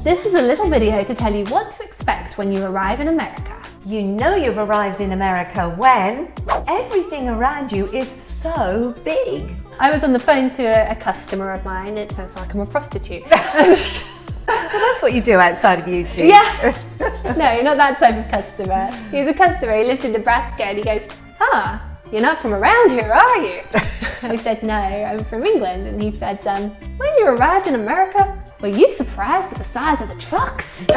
This is a little video to tell you what to expect when you arrive in America. You know you've arrived in America when everything around you is so big. I was on the phone to a customer of mine. It sounds like I'm a prostitute. Well, that's what you do outside of YouTube. Yeah. No, not that type of customer. He was a customer, he lived in Nebraska, and he goes, you're not from around here, are you? I said, no, I'm from England. And he said, when you arrived in America, were you surprised at the size of the trucks?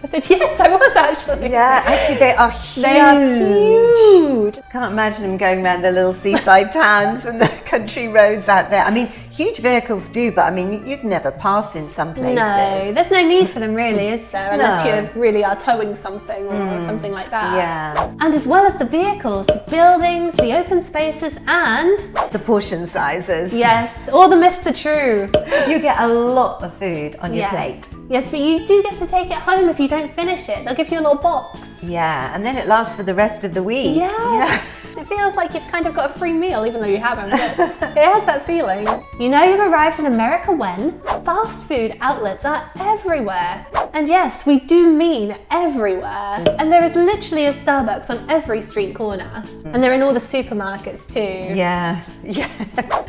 I said, yes, I was actually. Yeah, actually they are huge. They are huge. Can't imagine them going around the little seaside towns and the country roads out there. I mean, huge vehicles do, but I mean, you'd never pass in some places. No, there's no need for them really, is there? Unless No. you really are towing something or something like that. Yeah. And as well as the vehicles, the buildings, the open spaces, and... The portion sizes. yes, all the myths are true. You get a lot of food on your Yes. plate. Yes, but you do get to take it home if you don't finish it. They'll give you a little box. Yeah, and then it lasts for the rest of the week. Yes. It feels like you've kind of got a free meal, even though you haven't. But it has that feeling. You know you've arrived in America when fast food outlets are everywhere. And yes, we do mean everywhere. And there is literally a Starbucks on every street corner. And they're in all the supermarkets too. Yeah.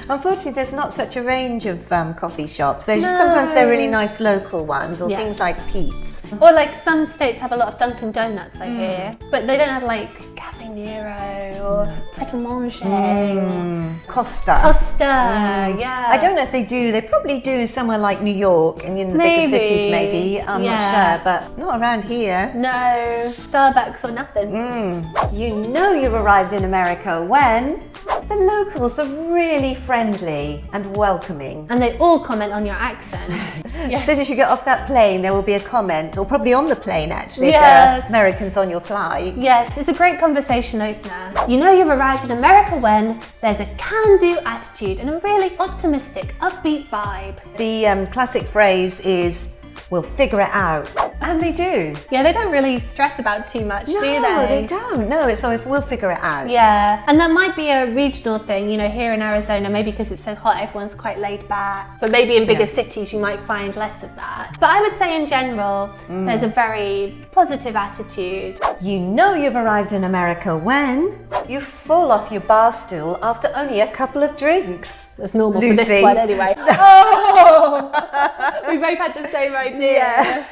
Unfortunately, there's not such a range of coffee shops. There's just sometimes they're really nice local ones, or Yes. things like Pete's. Or like some states have a lot of Dunkin' Donuts, I hear. But they don't have like Cafe Nero or Pret a Manger. Costa. Yeah. I don't know if they do. They probably do somewhere like New York and in the bigger Maybe. cities maybe. I'm Yeah. not sure, but not around here. No, Starbucks or nothing. You know you've arrived in America when the locals are really friendly and welcoming. And they all comment on your accent. As soon as you get off that plane, there will be a comment, or probably on the plane actually, if there Yes. are Americans on your flight. Yes, it's a great conversation opener. You know you've arrived in America when there's a can-do attitude and a really optimistic, upbeat vibe. The classic phrase is, we'll figure it out. And they do. Yeah, they don't really stress about too much, do they? No, they don't. No, it's always, we'll figure it out. Yeah, and that might be a regional thing, you know, here in Arizona, maybe because it's so hot, everyone's quite laid back. But maybe in bigger cities, you might find less of that. But I would say in general, there's a very positive attitude. You know you've arrived in America when you fall off your bar stool after only a couple of drinks. That's normal for Lucy. this one anyway. Oh! We both had the same idea. Yeah.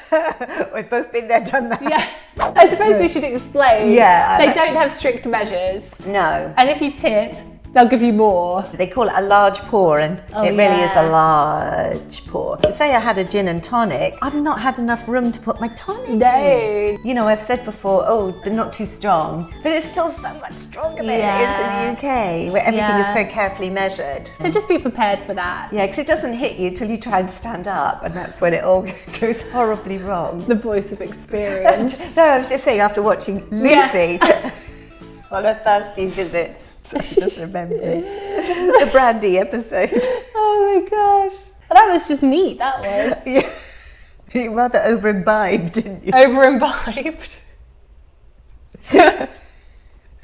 We've both been there, done that. Yes. I suppose we should explain. Yeah. They don't have strict measures. No. And if you tip, they'll give you more. They call it a large pour, and it really is a large pour. Say I had a gin and tonic, I've not had enough room to put my tonic in. No. You know, I've said before, they're not too strong, but it's still so much stronger than it is in the UK, where everything is so carefully measured. So just be prepared for that. Yeah, because it doesn't hit you till you try and stand up, and that's when it all goes horribly wrong. The voice of experience. No, I was just saying, after watching Lucy on her first few visits, just remembering the brandy episode. Oh my gosh. That was just neat, that was. Yeah. You rather over-imbibed, didn't you? Over-imbibed. Is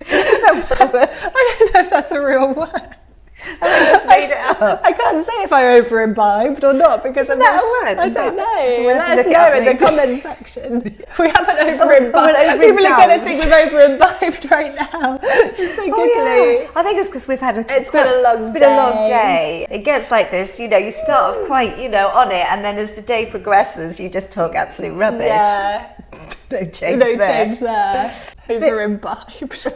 that a word? I don't know if that's a real word. I just made it up. I can't say if I over-imbibed or not because I'm that not, a word? I don't know. We'll have to Let us look it up know in the later. comment section. We haven't over-imbibed. we'll People are going to overindulge. think we've over-imbibed right now. It's so giggly. Yeah. I think it's because we've had It's been a long been a long day. It gets like this, you know, you start off quite, on it, and then as the day progresses, you just talk absolute rubbish. Yeah. No change No there. change there. Over-imbibed.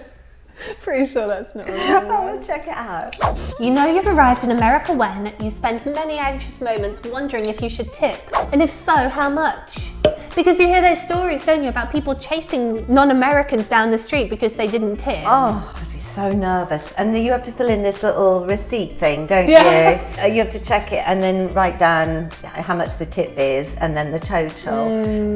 Pretty sure that's not right. Oh, we'll check it out. You know you've arrived in America when you spend many anxious moments wondering if you should tip, and if so, how much? Because you hear those stories, don't you, about people chasing non-Americans down the street because they didn't tip. Oh, I'd be so nervous. And then you have to fill in this little receipt thing, don't Yeah. you? You have to check it and then write down how much the tip is and then the total.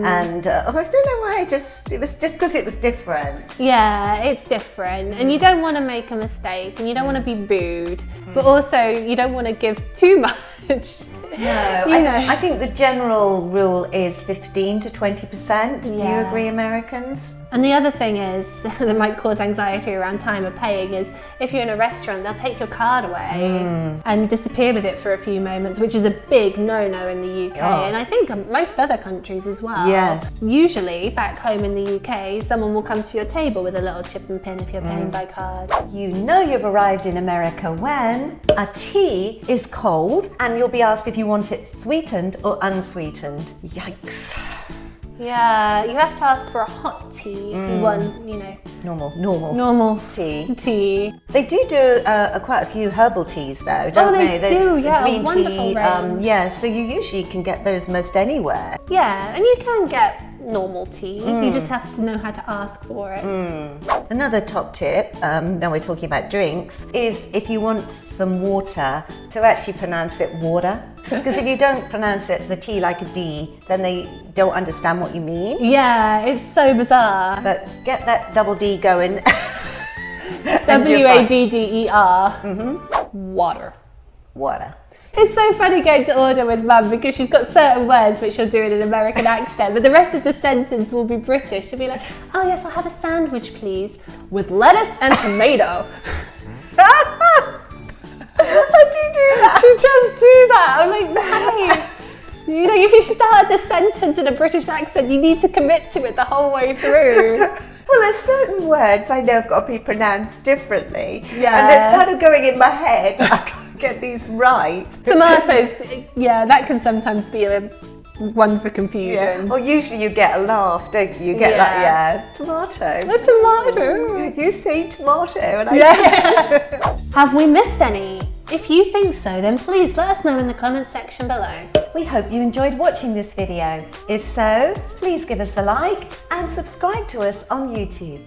And I don't know why, it was just because it was different. Yeah, it's different, and you don't want to make a mistake, and you don't want to be rude, but also you don't want to give too much. No, You know. I think the general rule is 15 to 20%. Do you Yeah. agree, Americans? And the other thing is, that might cause anxiety around time, paying is if you're in a restaurant, they'll take your card away and disappear with it for a few moments, which is a big no-no in the UK, and I think most other countries as well. Yes. Usually, back home in the UK, someone will come to your table with a little chip and pin if you're paying by card. You know you've arrived in America when a tea is cold and you'll be asked if you want it sweetened or unsweetened. Yikes. Yeah, you have to ask for a hot tea if you want, you know, Normal tea. They do quite a few herbal teas though, don't they? They do, yeah, green a wonderful tea, range. yeah, so you usually can get those most anywhere. Yeah, and you can get normal tea. You just have to know how to ask for it. Another top tip, now we're talking about drinks, is if you want some water, to actually pronounce it water. Because if you don't pronounce it, the T like a D, then they don't understand what you mean. Yeah, it's so bizarre. But get that double D going. WADDER. Water. Water. It's so funny going to order with Mum because she's got certain words which she'll do in an American accent, but the rest of the sentence will be British. She'll be like, oh yes, I'll have a sandwich please, with lettuce and tomato. I do that. She just do that. I'm like, why? You know, if you started the sentence in a British accent, you need to commit to it the whole way through. Well, there's certain words I know have got to be pronounced differently. Yeah. And there's kind of going in my head, I can't get these right. Tomatoes, yeah, that can sometimes be a one for confusion. Yeah. Or usually you get a laugh, don't you? You get tomato. A tomato. You say tomato and I Have we missed any? If you think so, then please let us know in the comment section below. We hope you enjoyed watching this video. If so, please give us a like and subscribe to us on YouTube.